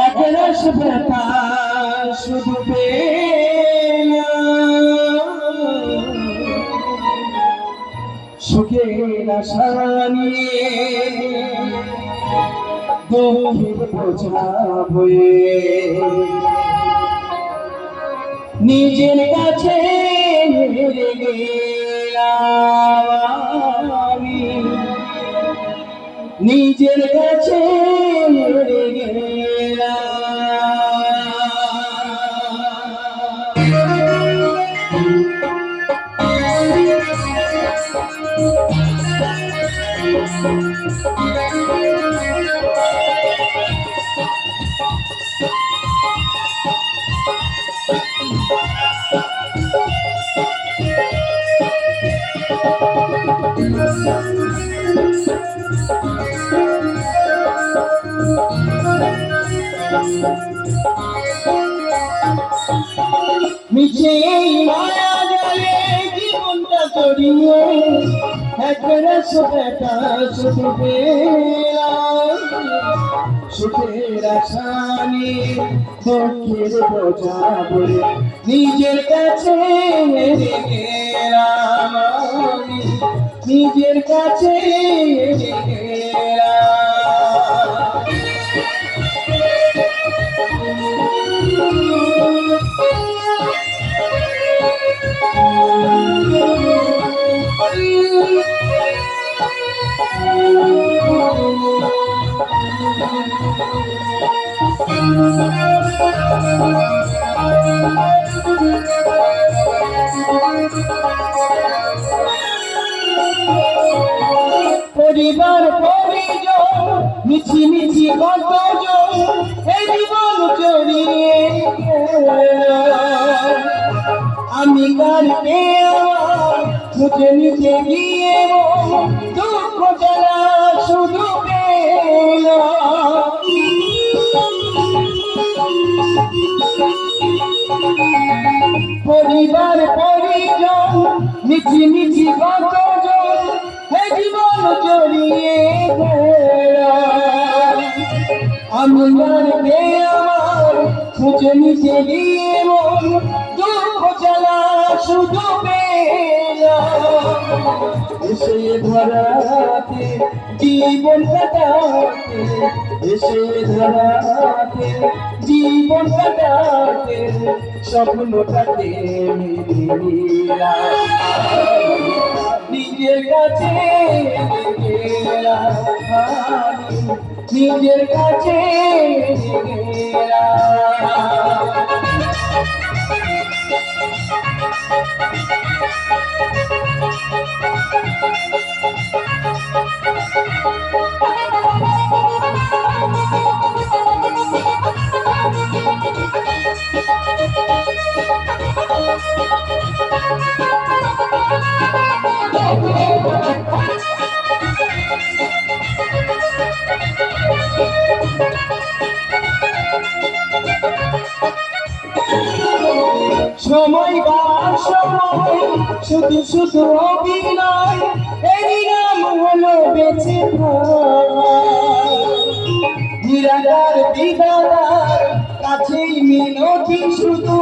একরাশ ব্যথা শুধু সুখের আশা নিয়ে দুঃখের বোঝা বয়ে নিজের কাছে হেরে গেলাম আমি, নিজের কাছে হেরে গেলাম। মিছে মায়া জালে জীবনটা জড়িয়ে একরাশ ব্যথা শুধু পেলাম, সুখের আশা নিয়ে দুঃখের বোঝা বলে নিজের কাছে হেরে গেলাম আমি, নিজের কাছে হেরে গেলাম। পরিবার পরিজন মিছিমিছি কতজন এই জীবন জড়িয়ে আমি কার পেয়ার মুঝে নিচে গিয়ে দুঃখ জ্বালা শুধু পরিবার পরিজন মিছিমিছি কতজন এই জীবন জড়িয়ে আমি কার পেয়ার মুঝে নিচে গিয়ে দুঃখ জ্বালা শুধু এসে ধরাতে জীবন কাটাতে, এসে ধরাতে জীবন কাটাতে স্বপ্নটাকে নিজের কাছে নিজের কাছে সময় বা সময় শুধু শুধু অভিনয়, এই নাম হলো বেঁচে নিরাকার বিধাতার কাছেই মিনতি শুধু,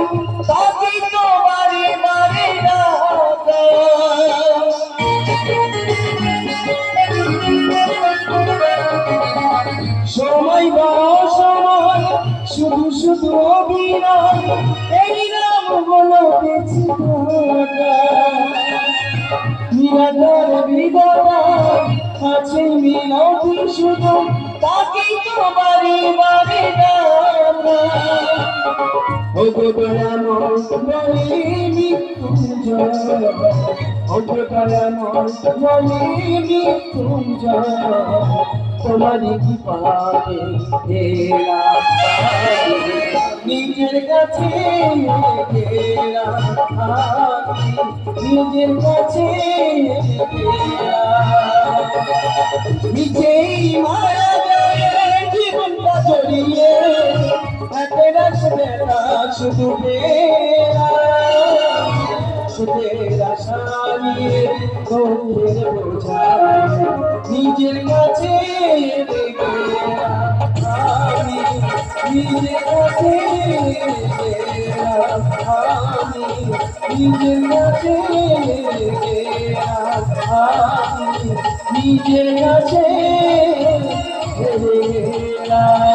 তাকে তো বারে বারে ডাকা। সময় বা সময় শুধু শুধু অভিনয়, এই নাম হলো বেঁচে থাকা নিরাকার বিধাতার কাছে মিনতি শুধু, তাকে তো বারে বারে ডাকা। ও গো দয়াময় বলে মৃত্যুঞ্জয়, ও গো দয়াময় বলে মৃত্যুঞ্জয়, তোমারই কি পাবে এলাম নিজের কাছে নিজের কাছে নিজেই মারা যায় জীবনটা জড়িয়ে একরাশ ব্যথা শুধু সুখের আশা নিয়ে দুঃখের বোঝা নিজের কাছে আমি নিজে কাছে আমি নিজে কাছে আমি নিজে কাছে হেরে গেলাম।